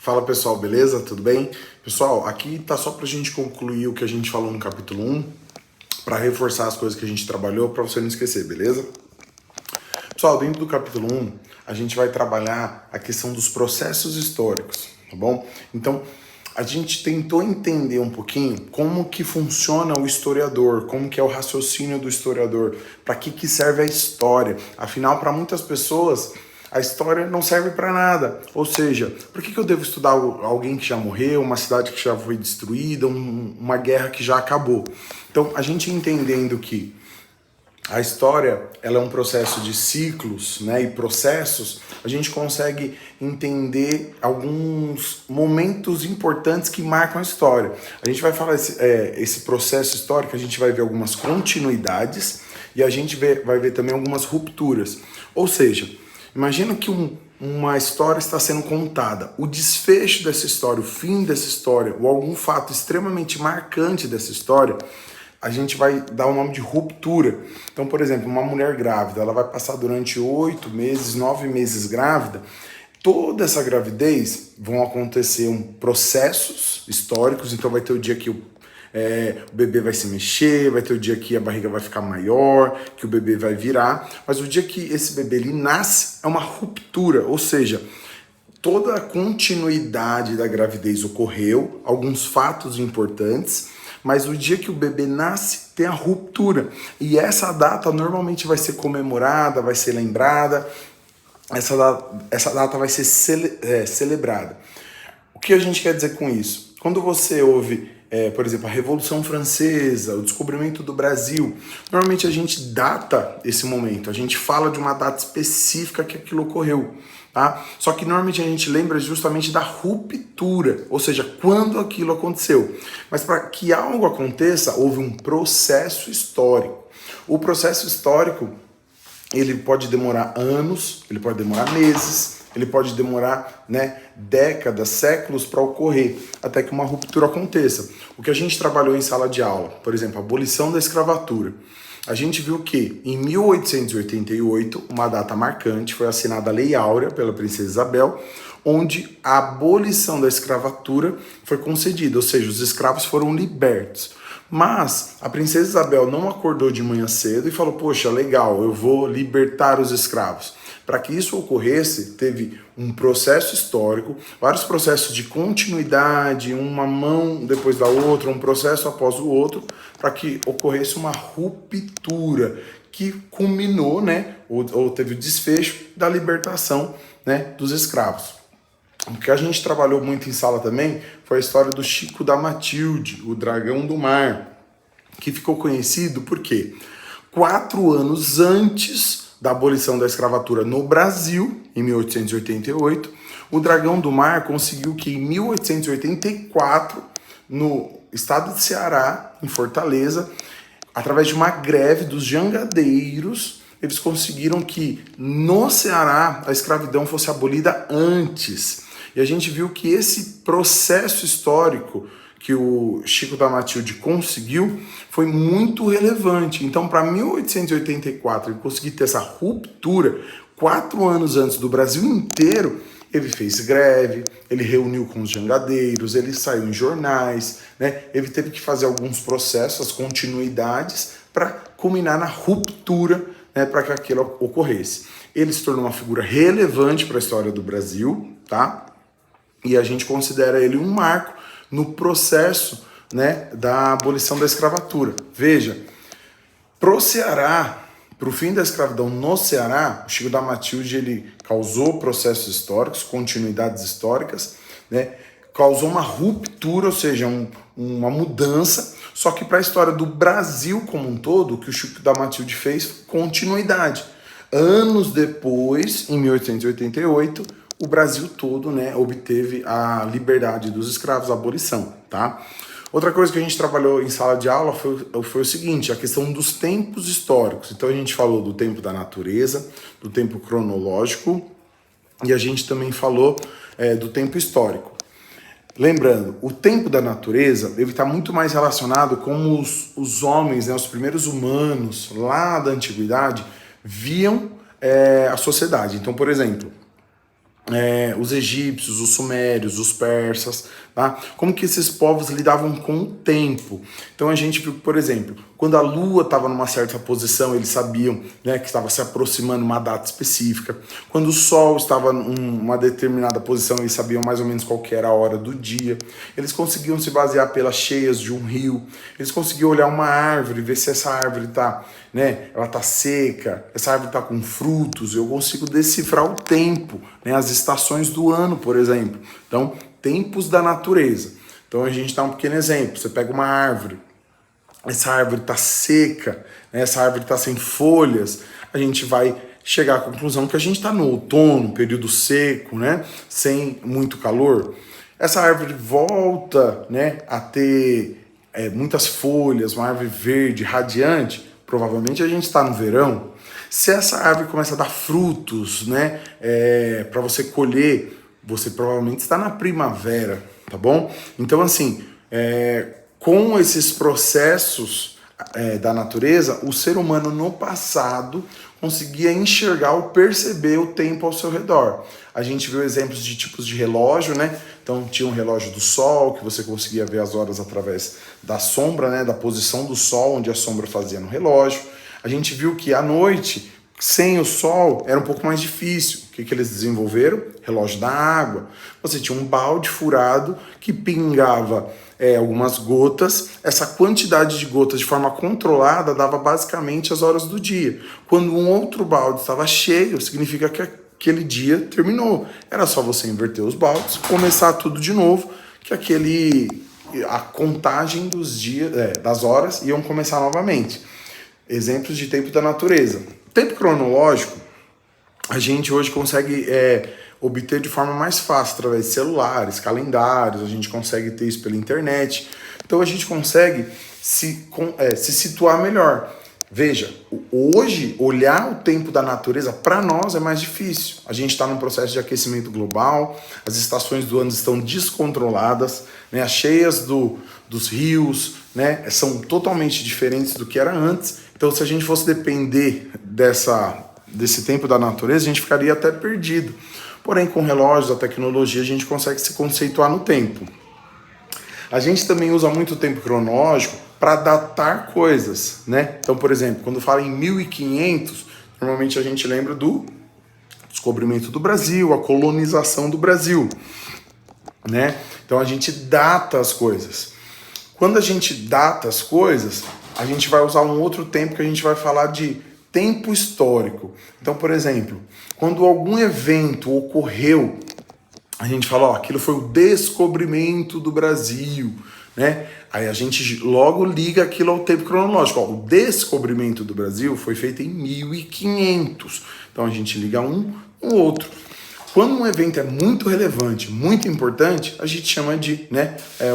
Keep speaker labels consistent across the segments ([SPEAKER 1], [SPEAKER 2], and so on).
[SPEAKER 1] Fala pessoal, beleza? Tudo bem? Pessoal, aqui tá só pra gente concluir o que a gente falou no capítulo 1, para reforçar as coisas que a gente trabalhou, para você não esquecer, beleza? Pessoal, dentro do capítulo 1, a gente vai trabalhar a questão dos processos históricos, tá bom? Então, a gente tentou entender um pouquinho como que funciona o historiador, como que é o raciocínio do historiador, para que serve a história. Afinal, para muitas pessoas, a história não serve para nada. Ou seja, por que eu devo estudar alguém que já morreu, uma cidade que já foi destruída, uma guerra que já acabou? Então, a gente entendendo que a história, ela é um processo de ciclos, né, e processos, a gente consegue entender alguns momentos importantes que marcam a história. A gente vai falar esse processo histórico, a gente vai ver algumas continuidades e a gente vai ver também algumas rupturas. Ou seja, imagina que uma história está sendo contada, o desfecho dessa história, o fim dessa história, ou algum fato extremamente marcante dessa história, a gente vai dar o nome de ruptura. Então, por exemplo, uma mulher grávida, ela vai passar durante 8 meses, 9 meses grávida. Toda essa gravidez vão acontecer processos históricos, então vai ter o dia que o bebê vai se mexer, vai ter o dia que a barriga vai ficar maior, que o bebê vai virar, mas o dia que esse bebê ele nasce é uma ruptura, ou seja, toda a continuidade da gravidez ocorreu, alguns fatos importantes, mas o dia que o bebê nasce tem a ruptura. E essa data normalmente vai ser comemorada, vai ser lembrada, essa data vai ser celebrada. O que a gente quer dizer com isso? Quando você ouve, por exemplo, a Revolução Francesa, o descobrimento do Brasil, normalmente a gente data esse momento, a gente fala de uma data específica que aquilo ocorreu. Tá? Só que normalmente a gente lembra justamente da ruptura, ou seja, quando aquilo aconteceu. Mas para que algo aconteça, houve um processo histórico. O processo histórico, ele pode demorar anos, ele pode demorar meses, ele pode demorar décadas, séculos para ocorrer, até que uma ruptura aconteça. O que a gente trabalhou em sala de aula, por exemplo, a abolição da escravatura. A gente viu que em 1888, uma data marcante, foi assinada a Lei Áurea pela Princesa Isabel, onde a abolição da escravatura foi concedida, ou seja, os escravos foram libertos. Mas a Princesa Isabel não acordou de manhã cedo e falou, poxa, legal, eu vou libertar os escravos. Para que isso ocorresse, teve um processo histórico, vários processos de continuidade, uma mão depois da outra, um processo após o outro, para que ocorresse uma ruptura que culminou, ou teve o desfecho da libertação, dos escravos. O que a gente trabalhou muito em sala também foi a história do Chico da Matilde, o Dragão do Mar, que ficou conhecido porque 4 anos antes da abolição da escravatura no Brasil, em 1888, o Dragão do Mar conseguiu que em 1884, no estado de Ceará, em Fortaleza, através de uma greve dos jangadeiros, eles conseguiram que no Ceará a escravidão fosse abolida antes. E a gente viu que esse processo histórico que o Chico da Matilde conseguiu foi muito relevante. Então, para 1884, ele conseguir ter essa ruptura, 4 anos antes do Brasil inteiro, ele fez greve, ele reuniu com os jangadeiros, ele saiu em jornais, ele teve que fazer alguns processos, as continuidades, para culminar na ruptura, para que aquilo ocorresse. Ele se tornou uma figura relevante para a história do Brasil, tá? E a gente considera ele um marco no processo da abolição da escravatura. Veja, pro Ceará, para o fim da escravidão no Ceará, o Chico da Matilde ele causou processos históricos, continuidades históricas, causou uma ruptura, ou seja, uma mudança, só que para a história do Brasil como um todo, o que o Chico da Matilde fez, continuidade. Anos depois, em 1888, o Brasil todo obteve a liberdade dos escravos, a abolição, tá? Outra coisa que a gente trabalhou em sala de aula foi o seguinte, a questão dos tempos históricos. Então a gente falou do tempo da natureza, do tempo cronológico e a gente também falou do tempo histórico. Lembrando, o tempo da natureza ele está muito mais relacionado com os homens, os primeiros humanos lá da antiguidade viam a sociedade. Então, por exemplo, os egípcios, os sumérios, os persas, tá? Como que esses povos lidavam com o tempo. Então a gente viu que, por exemplo, quando a lua estava numa certa posição, eles sabiam, né, que estava se aproximando uma data específica. Quando o sol estava em uma determinada posição, eles sabiam mais ou menos qual que era a hora do dia. Eles conseguiam se basear pelas cheias de um rio. Eles conseguiam olhar uma árvore, ver se essa árvore está, né, ela está seca, essa árvore está com frutos. Eu consigo decifrar o tempo, né, as estações do ano, por exemplo. Então, tempos da natureza. Então a gente dá um pequeno exemplo. Você pega uma árvore, essa árvore está seca, né, essa árvore está sem folhas, a gente vai chegar à conclusão que a gente está no outono, período seco, né, sem muito calor. Essa árvore volta, né, a ter muitas folhas, uma árvore verde, radiante, provavelmente a gente está no verão. Se essa árvore começa a dar frutos, né, para você colher, você provavelmente está na primavera, tá bom? Então, assim, com esses processos da natureza, o ser humano no passado conseguia enxergar ou perceber o tempo ao seu redor. A gente viu exemplos de tipos de relógio, né? Então tinha um relógio do sol, que você conseguia ver as horas através da sombra, né? Da posição do sol, onde a sombra fazia no relógio. A gente viu que à noite, sem o sol, era um pouco mais difícil. O que eles desenvolveram? Relógio da água. Você tinha um balde furado que pingava algumas gotas. Essa quantidade de gotas de forma controlada dava basicamente as horas do dia. Quando um outro balde estava cheio, significa que aquele dia terminou. Era só você inverter os baldes, começar tudo de novo, que a contagem dos dias, das horas iam começar novamente. Exemplos de tempo da natureza. Tempo cronológico, a gente hoje consegue obter de forma mais fácil, através de celulares, calendários, a gente consegue ter isso pela internet. Então a gente consegue se situar melhor. Veja, hoje olhar o tempo da natureza para nós é mais difícil. A gente está num processo de aquecimento global, as estações do ano estão descontroladas, né? As cheias dos rios, né, são totalmente diferentes do que era antes. Então, se a gente fosse depender desse tempo da natureza, a gente ficaria até perdido. Porém, com relógios, a tecnologia, a gente consegue se conceituar no tempo. A gente também usa muito o tempo cronológico para datar coisas, né? Então, por exemplo, quando fala em 1500, normalmente a gente lembra do descobrimento do Brasil, a colonização do Brasil, né? Então, a gente data as coisas. Quando a gente data as coisas, a gente vai usar um outro tempo que a gente vai falar de tempo histórico. Então, por exemplo, quando algum evento ocorreu, a gente fala, aquilo foi o descobrimento do Brasil, né? Aí a gente logo liga aquilo ao tempo cronológico. O descobrimento do Brasil foi feito em 1500. Então a gente liga um outro. Quando um evento é muito relevante, muito importante, a gente chama de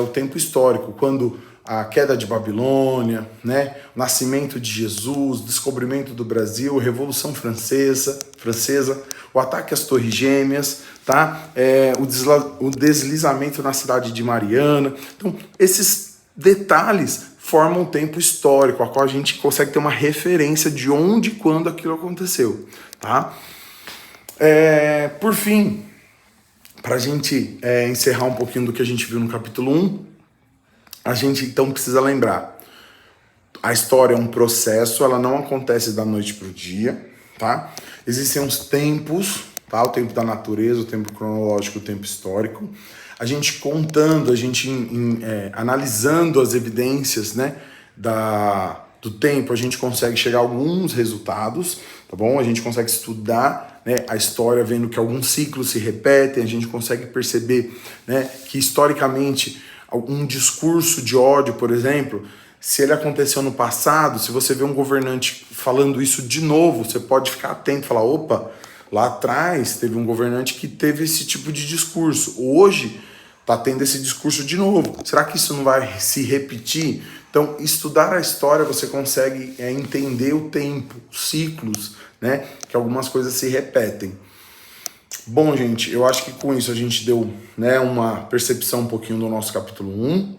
[SPEAKER 1] o tempo histórico. Quando a queda de Babilônia, né, o nascimento de Jesus, o descobrimento do Brasil, a Revolução Francesa, o ataque às Torres Gêmeas, tá? O deslizamento na cidade de Mariana. Então, esses detalhes formam um tempo histórico, a qual a gente consegue ter uma referência de onde e quando aquilo aconteceu, tá? Por fim, para a gente encerrar um pouquinho do que a gente viu no capítulo 1, a gente então precisa lembrar, a história é um processo, ela não acontece da noite para o dia, tá? Existem uns tempos, tá? O tempo da natureza, o tempo cronológico, o tempo histórico. A gente contando, a gente analisando as evidências, né, do tempo, a gente consegue chegar a alguns resultados, tá bom? A gente consegue estudar, né, a história, vendo que alguns ciclos se repetem, a gente consegue perceber, né, que historicamente um discurso de ódio, por exemplo, se ele aconteceu no passado, se você vê um governante falando isso de novo, você pode ficar atento e falar, opa, lá atrás teve um governante que teve esse tipo de discurso, hoje está tendo esse discurso de novo, será que isso não vai se repetir? Então, estudar a história, você consegue entender o tempo, os ciclos, né, que algumas coisas se repetem. Bom, gente, eu acho que com isso a gente deu, né, uma percepção um pouquinho do nosso capítulo 1.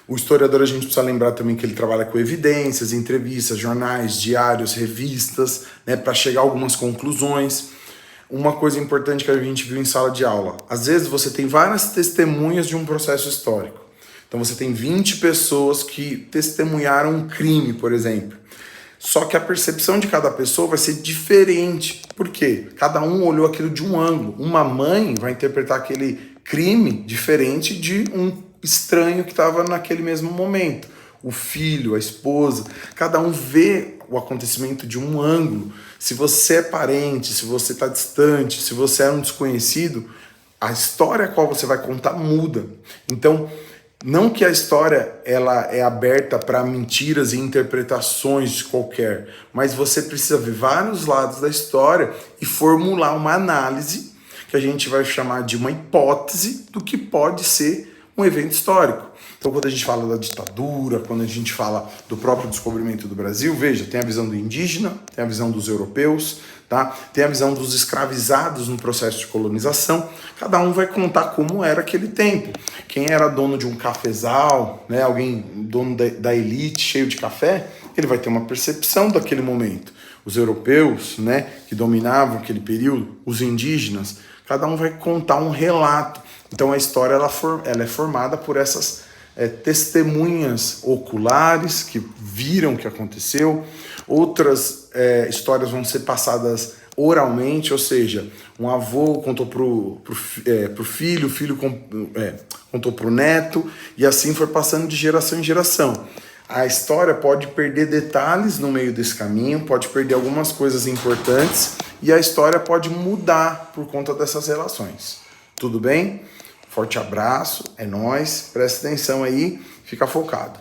[SPEAKER 1] O historiador, a gente precisa lembrar também que ele trabalha com evidências, entrevistas, jornais, diários, revistas, né, para chegar a algumas conclusões. uma coisa importante que a gente viu em sala de aula. Às vezes você tem várias testemunhas de um processo histórico. Então você tem 20 pessoas que testemunharam um crime, por exemplo. Só que a percepção de cada pessoa vai ser diferente. Por quê? Cada um olhou aquilo de um ângulo. Uma mãe vai interpretar aquele crime diferente de um estranho que estava naquele mesmo momento. O filho, a esposa, cada um vê o acontecimento de um ângulo. Se você é parente, se você está distante, se você é um desconhecido, a história a qual você vai contar muda. Então, não que a história ela é aberta para mentiras e interpretações qualquer, mas você precisa ver vários lados da história e formular uma análise que a gente vai chamar de uma hipótese do que pode ser um evento histórico. Então, quando a gente fala da ditadura, quando a gente fala do próprio descobrimento do Brasil, veja, tem a visão do indígena, tem a visão dos europeus, tá? Tem a visão dos escravizados no processo de colonização. Cada um vai contar como era aquele tempo. Quem era dono de um cafezal, né, alguém dono da elite, cheio de café, ele vai ter uma percepção daquele momento. Os europeus, né, que dominavam aquele período, os indígenas, cada um vai contar um relato. Então a história ela é formada por essas testemunhas oculares que viram o que aconteceu. Outras histórias vão ser passadas oralmente, ou seja, um avô contou pro filho, o filho contou pro neto, e assim foi passando de geração em geração. A história pode perder detalhes no meio desse caminho, pode perder algumas coisas importantes, e a história pode mudar por conta dessas relações. Tudo bem? Forte abraço, é nóis, presta atenção aí, fica focado.